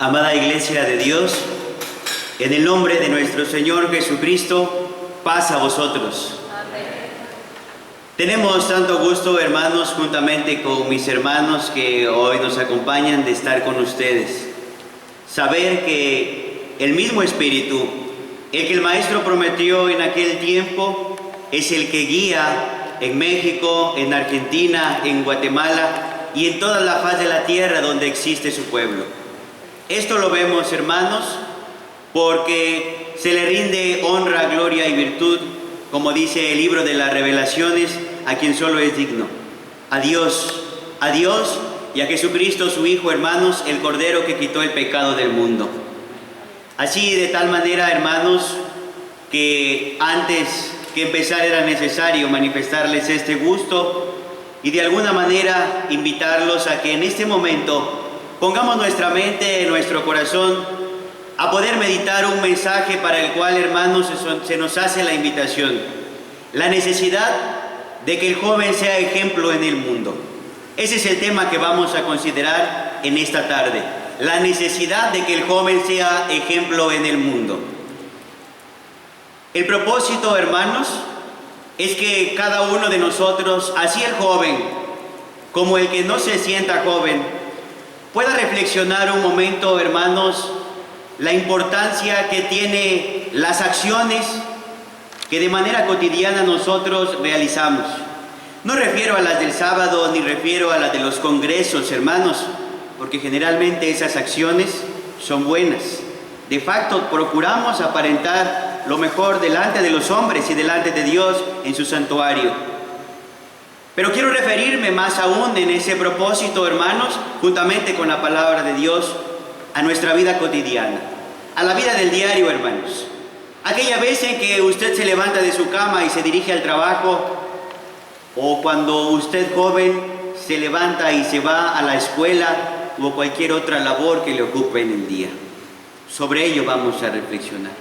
Amada Iglesia de Dios, en el nombre de nuestro Señor Jesucristo, paz a vosotros. Amén. Tenemos tanto gusto, hermanos, juntamente con mis hermanos que hoy nos acompañan, de estar con ustedes. Saber que el mismo Espíritu, el que el Maestro prometió en aquel tiempo, es el que guía en México, en Argentina, en Guatemala y en toda la faz de la tierra donde existe su pueblo. Esto lo vemos, hermanos, porque se le rinde honra, gloria y virtud, como dice el libro de las Revelaciones, a quien solo es digno. A Dios y a Jesucristo su Hijo, hermanos, el Cordero que quitó el pecado del mundo. Así, de tal manera, hermanos, que antes que empezar era necesario manifestarles este gusto y de alguna manera invitarlos a que en este momento pongamos nuestra mente, nuestro corazón, a poder meditar un mensaje para el cual, hermanos, se nos hace la invitación. La necesidad de que el joven sea ejemplo en el mundo. Ese es el tema que vamos a considerar en esta tarde. La necesidad de que el joven sea ejemplo en el mundo. El propósito, hermanos, es que cada uno de nosotros, así el joven como el que no se sienta joven, pueda reflexionar un momento, hermanos, la importancia que tiene las acciones que de manera cotidiana nosotros realizamos. No refiero a las del sábado, ni refiero a las de los congresos, hermanos, porque generalmente esas acciones son buenas. De facto, procuramos aparentar lo mejor delante de los hombres y delante de Dios en su santuario. Pero quiero referirme más aún en ese propósito, hermanos, juntamente con la palabra de Dios, a nuestra vida cotidiana, a la vida del diario, hermanos. Aquella vez en que usted se levanta de su cama y se dirige al trabajo, o cuando usted joven se levanta y se va a la escuela o cualquier otra labor que le ocupe en el día. Sobre ello vamos a reflexionar.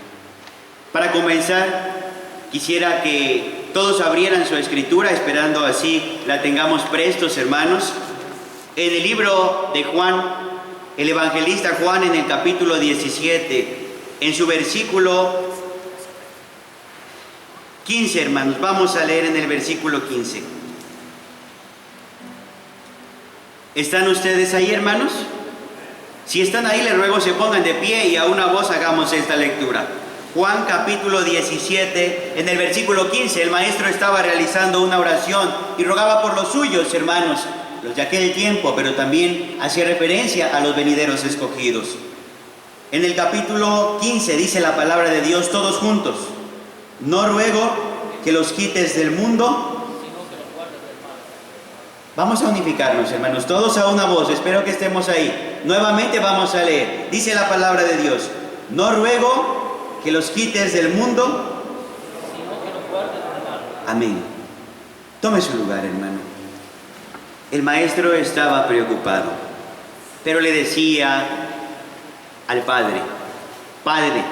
Para comenzar, quisiera que todos abrieran su escritura, esperando así la tengamos prestos, hermanos. En el libro de Juan, el evangelista Juan, en el capítulo 17, en su versículo 15, hermanos, vamos a leer en el versículo 15. ¿Están ustedes ahí, hermanos? Si están ahí, les ruego se pongan de pie y a una voz hagamos esta lectura. Juan capítulo 17, en el versículo 15, el maestro estaba realizando una oración y rogaba por los suyos, hermanos, los de aquel tiempo, pero también hacía referencia a los venideros escogidos. En el capítulo 15 dice la palabra de Dios, todos juntos: no ruego que los quites del mundo. Vamos a unificarnos, hermanos, todos a una voz, espero que estemos ahí. Nuevamente vamos a leer, dice la palabra de Dios, no ruego que los quites del mundo, sino que los guardes del mal. Amén. Tome su lugar, hermano. El maestro estaba preocupado, pero le decía al Padre: Padre,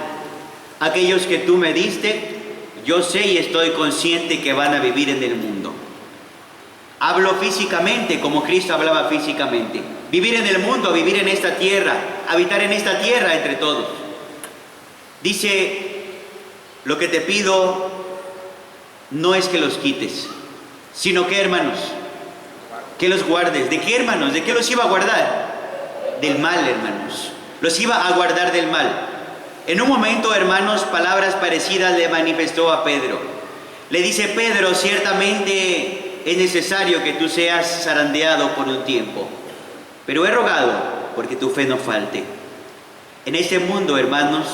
aquellos que tú me diste, yo sé y estoy consciente que van a vivir en el mundo. Hablo físicamente, como Cristo hablaba físicamente. Vivir en el mundo, vivir en esta tierra, habitar en esta tierra entre todos. Dice, lo que te pido no es que los quites, sino que, hermanos, que los guardes. ¿De qué, hermanos? ¿De qué los iba a guardar? Del mal, hermanos. Los iba a guardar del mal. En un momento, hermanos, palabras parecidas le manifestó a Pedro. Le dice, Pedro, ciertamente es necesario que tú seas zarandeado por un tiempo, pero he rogado porque tu fe no falte. En este mundo, hermanos,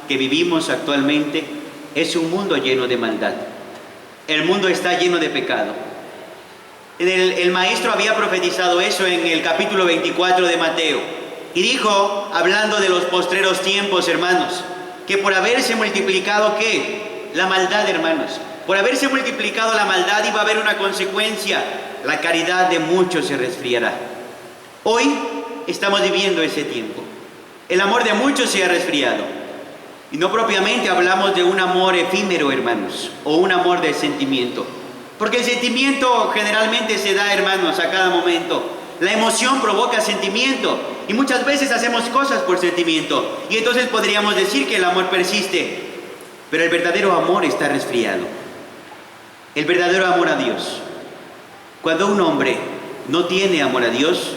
que vivimos actualmente, es un mundo lleno de maldad. El mundo está lleno de pecado. El maestro había profetizado eso en el capítulo 24 de Mateo. Y dijo, hablando de los postreros tiempos, hermanos, que por haberse multiplicado, ¿qué? La maldad, hermanos. Por haberse multiplicado la maldad iba a haber una consecuencia. La caridad de muchos se resfriará. Hoy estamos viviendo ese tiempo. El amor de muchos se ha resfriado. Y no propiamente hablamos de un amor efímero, hermanos, o un amor de sentimiento. Porque el sentimiento generalmente se da, hermanos, a cada momento. La emoción provoca sentimiento y muchas veces hacemos cosas por sentimiento. Y entonces podríamos decir que el amor persiste, pero el verdadero amor está resfriado. El verdadero amor a Dios. Cuando un hombre no tiene amor a Dios,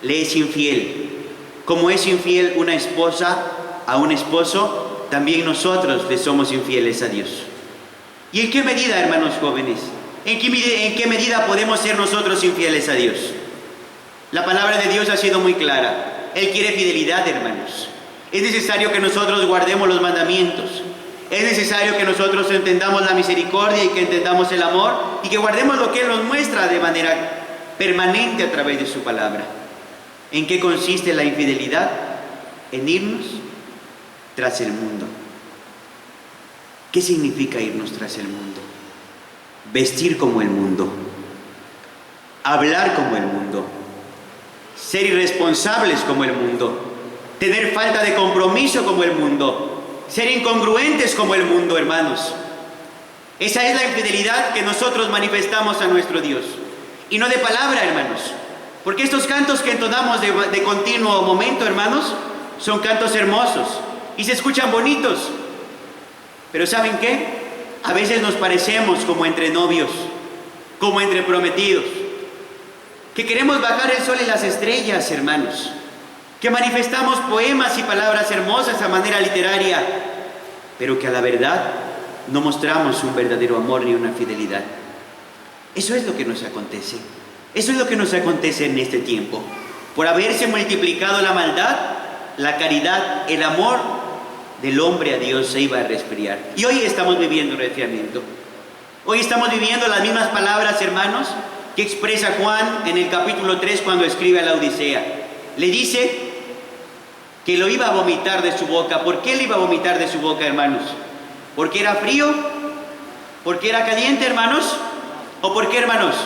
le es infiel. Como es infiel una esposa a un esposo, también nosotros le somos infieles a Dios. ¿Y en qué medida, hermanos jóvenes? ¿En qué medida podemos ser nosotros infieles a Dios? La palabra de Dios ha sido muy clara. Él quiere fidelidad, hermanos. Es necesario que nosotros guardemos los mandamientos. Es necesario que nosotros entendamos la misericordia y que entendamos el amor y que guardemos lo que Él nos muestra de manera permanente a través de su palabra. ¿En qué consiste la infidelidad? En irnos tras el mundo. ¿Qué significa irnos tras el mundo? Vestir como el mundo, hablar como el mundo, ser irresponsables como el mundo, tener falta de compromiso como el mundo, ser incongruentes como el mundo, hermanos. Esa es la infidelidad que nosotros manifestamos a nuestro Dios. Y no de palabra, hermanos. Porque estos cantos que entonamos de continuo momento, hermanos, son cantos hermosos y se escuchan bonitos. Pero ¿saben qué? A veces nos parecemos como entre novios, como entre prometidos, que queremos bajar el sol y las estrellas, hermanos, que manifestamos poemas y palabras hermosas a manera literaria, pero que a la verdad no mostramos un verdadero amor ni una fidelidad. Eso es lo que nos acontece. Eso es lo que nos acontece en este tiempo. Por haberse multiplicado la maldad, la caridad, el amor del hombre a Dios se iba a resfriar. Y hoy estamos viviendo resfriamiento. Hoy estamos viviendo las mismas palabras, hermanos, que expresa Juan en el capítulo 3 cuando escribe a la Odisea. Le dice que lo iba a vomitar de su boca. ¿Por qué le iba a vomitar de su boca, hermanos? ¿Porque era frío? ¿Porque era caliente, hermanos? ¿O por qué, hermanos?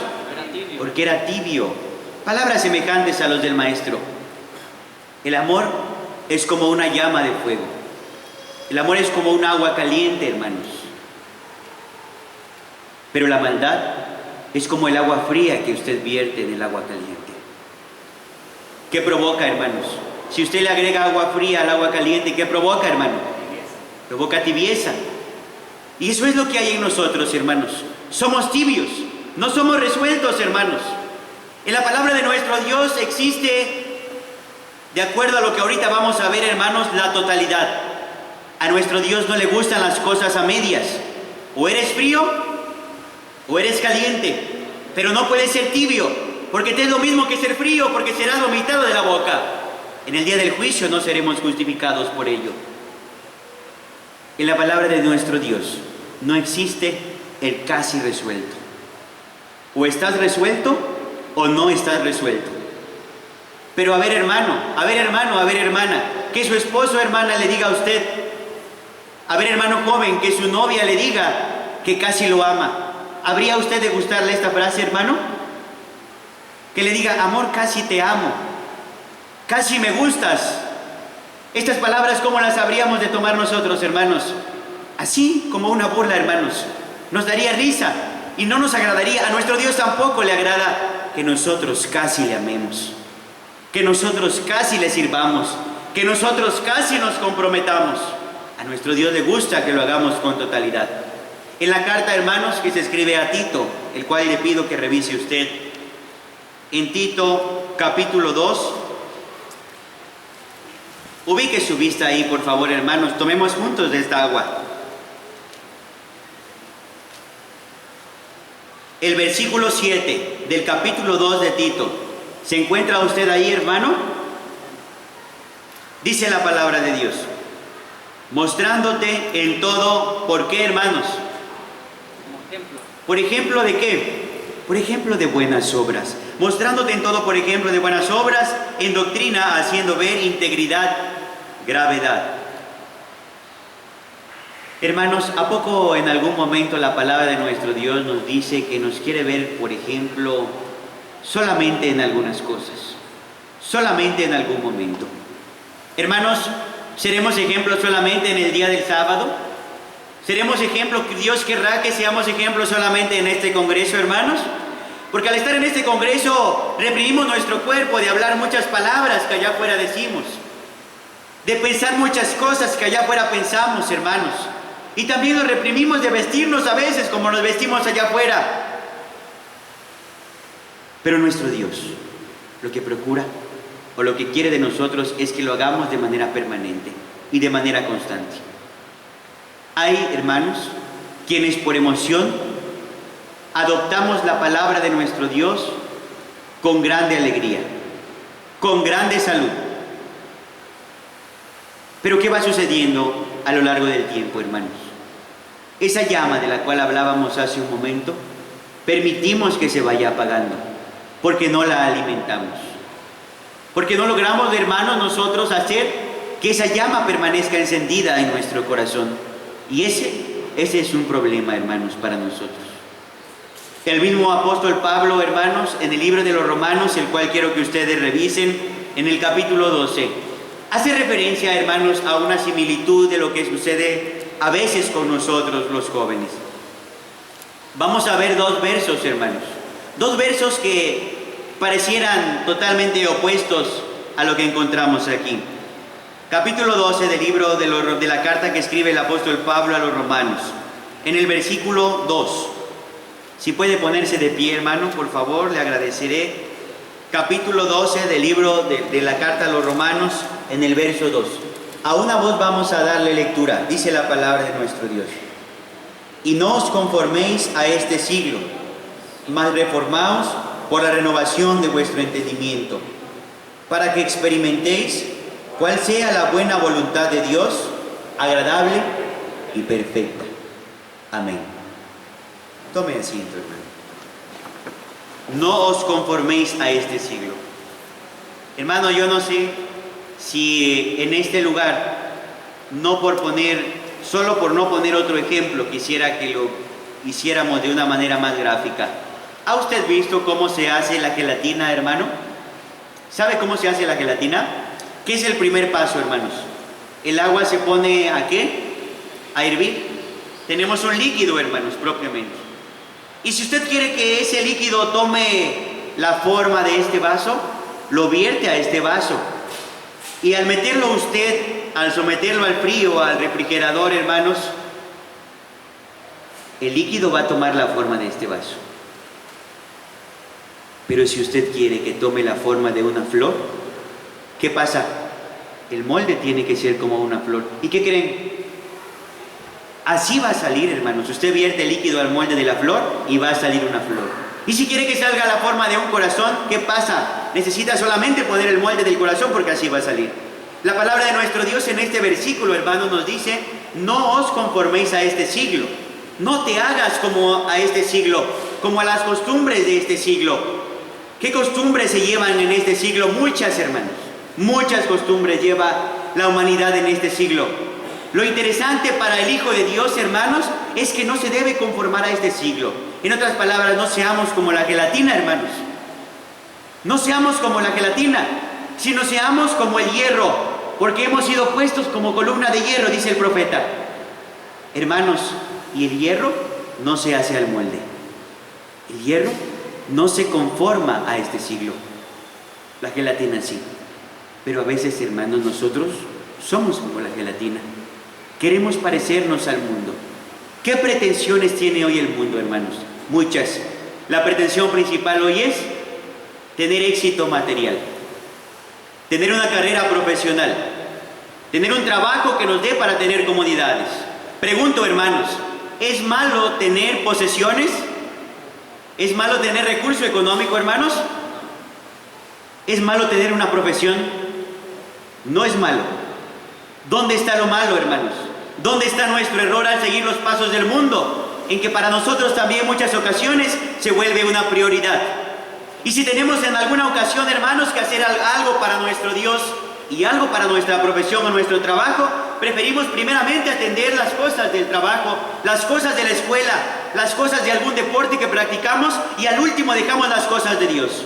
Porque era tibio. Palabras semejantes a los del Maestro. El amor es como una llama de fuego. El amor es como un agua caliente, hermanos. Pero la maldad es como el agua fría que usted vierte en el agua caliente. ¿Qué provoca, hermanos? Si usted le agrega agua fría al agua caliente, ¿qué provoca, hermano? Provoca tibieza. Y eso es lo que hay en nosotros, hermanos. Somos tibios, no somos resueltos, hermanos. En la palabra de nuestro Dios existe, de acuerdo a lo que ahorita vamos a ver, hermanos, la totalidad. A nuestro Dios no le gustan las cosas a medias. O eres frío o eres caliente, pero no puedes ser tibio, porque te es lo mismo que ser frío, porque serás vomitado de la boca. En el día del juicio no seremos justificados por ello. En la palabra de nuestro Dios no existe el casi resuelto. O estás resuelto o no estás resuelto. Pero a ver, hermano, a ver, hermano, a ver, hermana, que su esposo, hermana, le diga a usted, a ver, hermano joven, que su novia le diga que casi lo ama. ¿Habría usted de gustarle esta frase, hermano? Que le diga, amor, casi te amo, casi me gustas. Estas palabras, ¿cómo las habríamos de tomar nosotros, hermanos? Así como una burla, hermanos. Nos daría risa y no nos agradaría. A nuestro Dios tampoco le agrada que nosotros casi le amemos, que nosotros casi le sirvamos, que nosotros casi nos comprometamos. A nuestro Dios le gusta que lo hagamos con totalidad. En la carta, hermanos, que se escribe a Tito, el cual le pido que revise usted, en Tito capítulo 2, ubique su vista ahí, por favor, hermanos, tomemos juntos de esta agua. El versículo 7 del capítulo 2 de Tito. ¿Se encuentra usted ahí, hermano? Dice la palabra de Dios: mostrándote en todo, ¿por qué, hermanos? ¿Por ejemplo de qué? Por ejemplo de buenas obras. Mostrándote en todo por ejemplo de buenas obras, en doctrina, haciendo ver integridad, gravedad. Hermanos, ¿a poco en algún momento la palabra de nuestro Dios nos dice que nos quiere ver, por ejemplo, solamente en algunas cosas? Solamente en algún momento. Hermanos, ¿seremos ejemplos solamente en el día del sábado? ¿Seremos ejemplos? ¿Dios querrá que seamos ejemplos solamente en este congreso, hermanos? Porque al estar en este congreso reprimimos nuestro cuerpo de hablar muchas palabras que allá afuera decimos, de pensar muchas cosas que allá afuera pensamos, hermanos. Y también nos reprimimos de vestirnos a veces como nos vestimos allá afuera. Pero nuestro Dios lo que procura o lo que quiere de nosotros es que lo hagamos de manera permanente y de manera constante. Hay, hermanos, quienes por emoción adoptamos la palabra de nuestro Dios con grande alegría, con grande salud. Pero ¿qué va sucediendo a lo largo del tiempo, hermanos? Esa llama de la cual hablábamos hace un momento, permitimos que se vaya apagando, porque no la alimentamos. Porque no logramos, hermanos, nosotros hacer que esa llama permanezca encendida en nuestro corazón. Y ese es un problema, hermanos, para nosotros. El mismo apóstol Pablo, hermanos, en el libro de los Romanos, el cual quiero que ustedes revisen, en el capítulo 12, hace referencia, hermanos, a una similitud de lo que sucede a veces con nosotros los jóvenes. Vamos a ver dos versos, hermanos. Dos versos que parecieran totalmente opuestos a lo que encontramos aquí. Capítulo 12 del libro de la carta que escribe el apóstol Pablo a los Romanos. En el versículo 2. Si puede ponerse de pie, hermano, por favor, le agradeceré. Capítulo 12 del libro de la carta a los Romanos, en el verso 2. A una voz vamos a darle lectura. Dice la palabra de nuestro Dios. Y no os conforméis a este siglo, mas reformaos por la renovación de vuestro entendimiento, para que experimentéis cuál sea la buena voluntad de Dios, agradable y perfecta. Amén. Tome asiento, hermano. No os conforméis a este siglo. Hermano, yo no sé si en este lugar, solo por no poner otro ejemplo, quisiera que lo hiciéramos de una manera más gráfica. ¿Ha usted visto cómo se hace la gelatina, hermano? ¿Sabe cómo se hace la gelatina? ¿Qué es el primer paso, hermanos? El agua se pone ¿a qué? A hervir. Tenemos un líquido, hermanos, propiamente. Y si usted quiere que ese líquido tome la forma de este vaso, lo vierte a este vaso. Y al meterlo usted, al someterlo al frío, al refrigerador, hermanos, el líquido va a tomar la forma de este vaso. Pero si usted quiere que tome la forma de una flor, ¿qué pasa? El molde tiene que ser como una flor. ¿Y qué creen? Así va a salir, hermanos. Usted vierte el líquido al molde de la flor y va a salir una flor. Y si quiere que salga la forma de un corazón, ¿qué pasa? Necesita solamente poner el molde del corazón porque así va a salir. La palabra de nuestro Dios en este versículo, hermanos, nos dice: no os conforméis a este siglo. No te hagas como a este siglo, como a las costumbres de este siglo. ¿Qué costumbres se llevan en este siglo? Muchas, hermanos. Muchas costumbres lleva la humanidad en este siglo. Lo interesante para el Hijo de Dios, hermanos, es que no se debe conformar a este siglo. En otras palabras, no seamos como la gelatina, hermanos. No seamos como la gelatina, sino seamos como el hierro, porque hemos sido puestos como columna de hierro, dice el profeta. Hermanos, y el hierro no se hace al molde. El hierro no se conforma a este siglo. La gelatina sí. Pero a veces, hermanos, nosotros somos como la gelatina. Queremos parecernos al mundo. ¿Qué pretensiones tiene hoy el mundo, hermanos? Muchas. La pretensión principal hoy es tener éxito material, tener una carrera profesional, tener un trabajo que nos dé para tener comodidades. Pregunto, hermanos, ¿es malo tener posesiones? ¿Es malo tener recurso económico, hermanos? ¿Es malo tener una profesión? No es malo. ¿Dónde está lo malo, hermanos? ¿Dónde está nuestro error al seguir los pasos del mundo? En que para nosotros también en muchas ocasiones se vuelve una prioridad. Y si tenemos en alguna ocasión, hermanos, que hacer algo para nuestro Dios y algo para nuestra profesión o nuestro trabajo, preferimos primeramente atender las cosas del trabajo, las cosas de la escuela, las cosas de algún deporte que practicamos, y al último dejamos las cosas de Dios.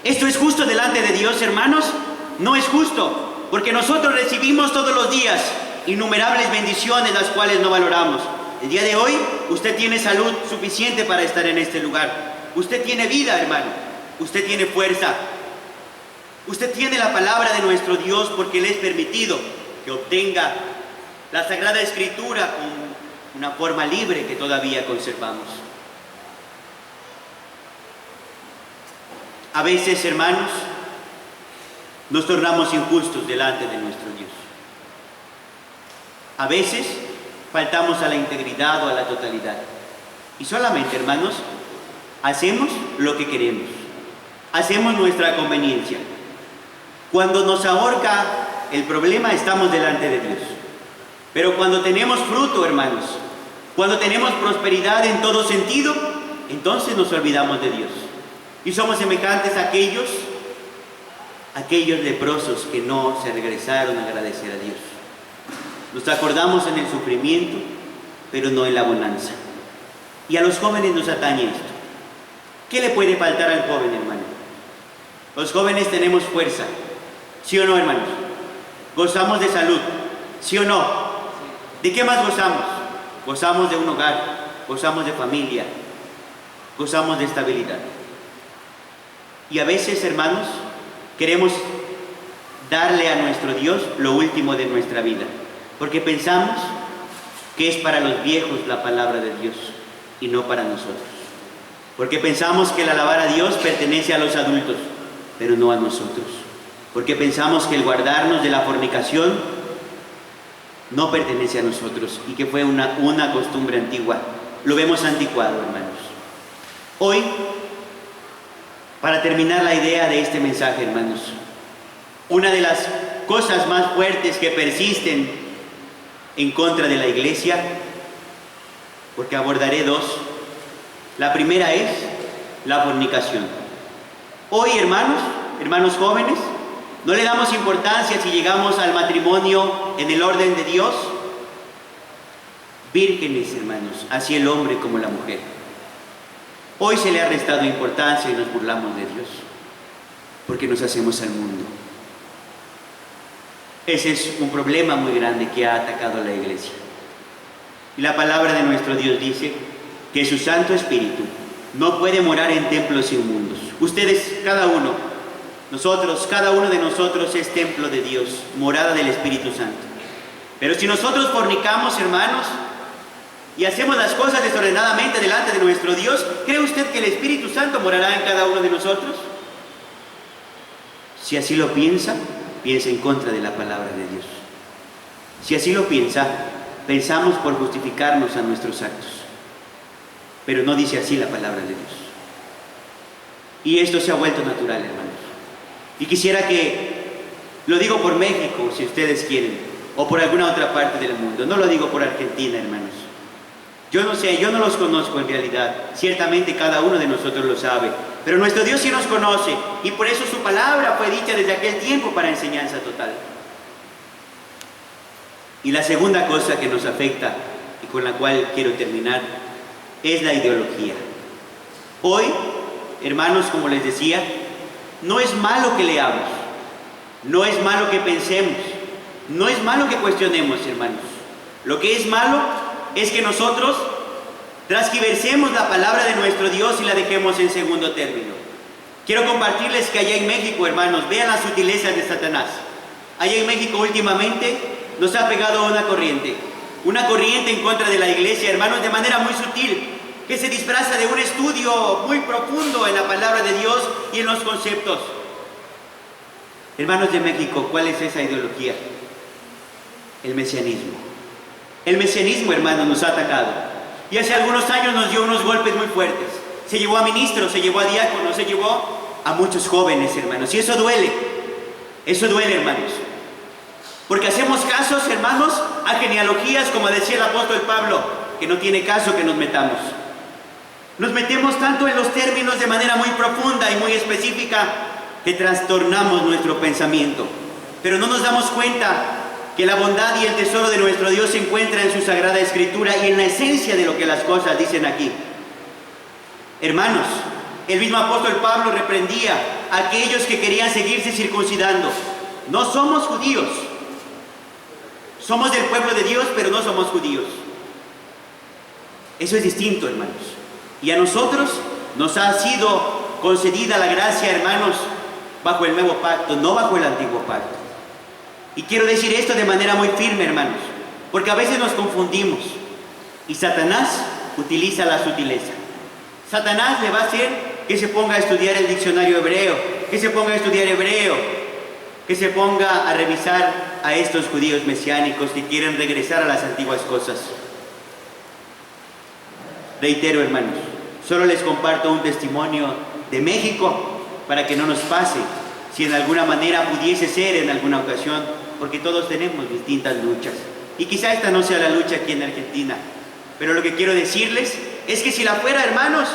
¿Esto es justo delante de Dios, hermanos? No es justo, porque nosotros recibimos todos los días innumerables bendiciones las cuales no valoramos. El día de hoy usted tiene salud suficiente para estar en este lugar. Usted tiene vida, hermano. usted tiene fuerza. Usted tiene la palabra de nuestro Dios porque le es permitido que obtenga la Sagrada Escritura con una forma libre que todavía conservamos. A veces, hermanos, nos tornamos injustos delante de nuestro Dios. A veces faltamos a la integridad o a la totalidad. Y solamente, hermanos, hacemos lo que queremos. Hacemos nuestra conveniencia. Cuando nos ahorca el problema, estamos delante de Dios. Pero cuando tenemos fruto, hermanos, cuando tenemos prosperidad en todo sentido, entonces nos olvidamos de Dios. Y somos semejantes a aquellos leprosos que no se regresaron a agradecer a Dios. Nos acordamos en el sufrimiento, pero no en la bonanza. Y a los jóvenes nos atañe esto. ¿Qué le puede faltar al joven, hermano? Los jóvenes tenemos fuerza, ¿sí o no, hermanos? Gozamos de salud, ¿sí o no? ¿De qué más gozamos? Gozamos de un hogar, gozamos de familia, gozamos de estabilidad. Y a veces, hermanos, queremos darle a nuestro Dios lo último de nuestra vida, porque pensamos que es para los viejos la palabra de Dios y no para nosotros. Porque pensamos que el alabar a Dios pertenece a los adultos, pero no a nosotros. Porque pensamos que el guardarnos de la fornicación no pertenece a nosotros y que fue una costumbre antigua. Lo vemos anticuado, hermanos. Hoy, para terminar la idea de este mensaje, hermanos, una de las cosas más fuertes que persisten en contra de la iglesia, porque abordaré dos. La primera es la fornicación. Hoy, hermanos jóvenes, no le damos importancia si llegamos al matrimonio en el orden de Dios. Vírgenes, hermanos, así el hombre como la mujer. Hoy se le ha restado importancia y nos burlamos de Dios, porque nos hacemos al mundo. Ese es un problema muy grande que ha atacado a la iglesia. Y la palabra de nuestro Dios dice que su Santo Espíritu no puede morar en templos inmundos. Ustedes, cada uno, nosotros, cada uno de nosotros es templo de Dios, morada del Espíritu Santo. Pero si nosotros fornicamos, hermanos, y hacemos las cosas desordenadamente delante de nuestro Dios, ¿cree usted que el Espíritu Santo morará en cada uno de nosotros? Si así lo piensa, piensa en contra de la palabra de Dios. Si así lo piensa, pensamos por justificarnos a nuestros actos. Pero no dice así la palabra de Dios. Y esto se ha vuelto natural, hermanos. Y quisiera que, lo digo por México, si ustedes quieren, o por alguna otra parte del mundo, no lo digo por Argentina, hermanos. Yo no sé, yo no los conozco en realidad, ciertamente cada uno de nosotros lo sabe, pero nuestro Dios sí nos conoce, y por eso su palabra fue dicha desde aquel tiempo para enseñanza total. Y la segunda cosa que nos afecta, y con la cual quiero terminar, es la ideología. Hoy, hermanos, como les decía, no es malo que leamos, no es malo que pensemos, no es malo que cuestionemos, hermanos. Lo que es malo es que nosotros transgiversemos la palabra de nuestro Dios y la dejemos en segundo término. Quiero compartirles que allá en México, hermanos, vean las sutilezas de Satanás. Allá en México últimamente nos ha pegado una corriente en contra de la iglesia, hermanos, de manera muy sutil, que se disfraza de un estudio muy profundo en la palabra de Dios y en los conceptos. Hermanos de México, ¿cuál es esa ideología? El mesianismo. El mesianismo, hermanos, nos ha atacado. Y hace algunos años nos dio unos golpes muy fuertes. Se llevó a ministros, se llevó a diáconos, se llevó a muchos jóvenes, hermanos. Y eso duele, hermanos. Porque hacemos casos, hermanos, a genealogías, como decía el apóstol Pablo, que no tiene caso que nos metamos. Nos metemos tanto en los términos de manera muy profunda y muy específica que trastornamos nuestro pensamiento. Pero no nos damos cuenta que la bondad y el tesoro de nuestro Dios se encuentra en su Sagrada Escritura y en la esencia de lo que las cosas dicen aquí. Hermanos, el mismo apóstol Pablo reprendía a aquellos que querían seguirse circuncidando. No somos judíos. Somos del pueblo de Dios, pero no somos judíos. Eso es distinto, hermanos. Y a nosotros nos ha sido concedida la gracia, hermanos, bajo el nuevo pacto, no bajo el antiguo pacto. Y quiero decir esto de manera muy firme, hermanos, porque a veces nos confundimos y Satanás utiliza la sutileza. Satanás le va a hacer que se ponga a estudiar el diccionario hebreo, que se ponga a estudiar hebreo, que se ponga a revisar a estos judíos mesiánicos que quieren regresar a las antiguas cosas. Reitero, hermanos, solo les comparto un testimonio de México para que no nos pase, si en alguna manera pudiese ser en alguna ocasión, porque todos tenemos distintas luchas. Y quizá esta no sea la lucha aquí en Argentina, pero lo que quiero decirles es que si la fuera, hermanos,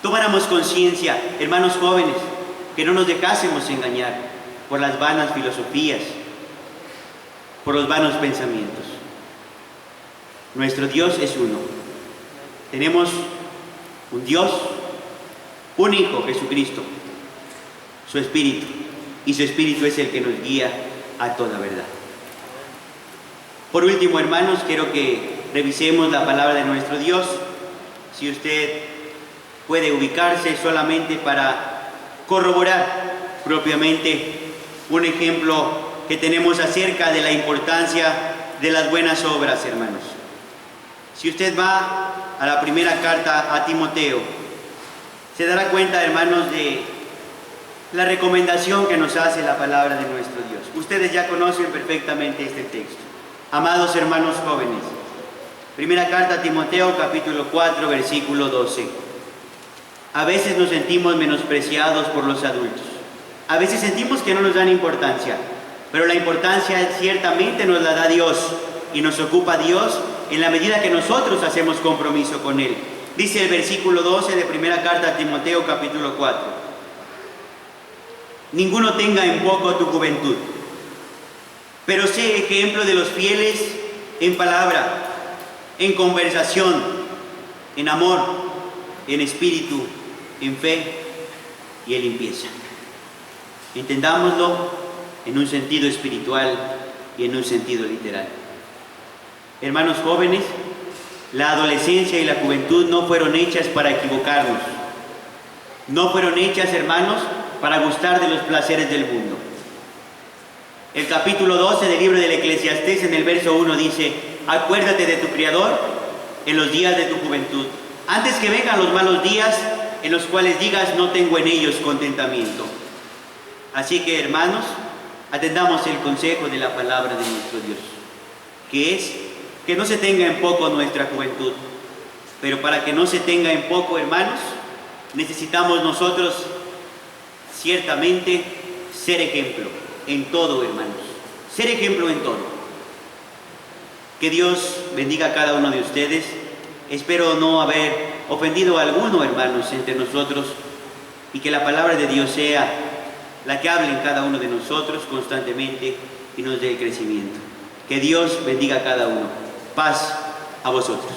tomáramos conciencia, hermanos jóvenes, que no nos dejásemos engañar por las vanas filosofías, por los vanos pensamientos. Nuestro Dios es uno. Tenemos un Dios, un Hijo, Jesucristo, su Espíritu, y su Espíritu es el que nos guía a toda verdad. Por último, hermanos, quiero que revisemos la palabra de nuestro Dios. Si usted puede ubicarse solamente para corroborar propiamente un ejemplo que tenemos acerca de la importancia de las buenas obras, hermanos. Si usted va a la primera carta a Timoteo, se dará cuenta, hermanos, de la recomendación que nos hace la palabra de nuestro Dios. Ustedes ya conocen perfectamente este texto. Amados hermanos jóvenes, primera carta a Timoteo, capítulo 4, versículo 12. A veces nos sentimos menospreciados por los adultos. A veces sentimos que no nos dan importancia, pero la importancia ciertamente nos la da Dios y nos ocupa Dios en la medida que nosotros hacemos compromiso con Él. Dice el versículo 12 de primera carta a Timoteo, capítulo 4. Ninguno tenga en poco tu juventud, pero sé ejemplo de los fieles en palabra, en conversación, en amor, en espíritu, en fe y en limpieza. Entendámoslo en un sentido espiritual y en un sentido literal. Hermanos jóvenes, la adolescencia y la juventud no fueron hechas para equivocarnos. No fueron hechas, hermanos, para gustar de los placeres del mundo. El capítulo 12 del libro del Eclesiastés, en el verso 1 dice: acuérdate de tu Criador en los días de tu juventud, antes que vengan los malos días en los cuales digas no tengo en ellos contentamiento. Así que, hermanos, atendamos el consejo de la palabra de nuestro Dios, que es que no se tenga en poco nuestra juventud. Pero para que no se tenga en poco, hermanos, necesitamos nosotros ciertamente ser ejemplo en todo, hermanos. Ser ejemplo en todo. Que Dios bendiga a cada uno de ustedes. Espero no haber ofendido a alguno, hermanos, entre nosotros, y que la palabra de Dios sea la que hable en cada uno de nosotros constantemente y nos dé el crecimiento. Que Dios bendiga a cada uno. Paz a vosotros.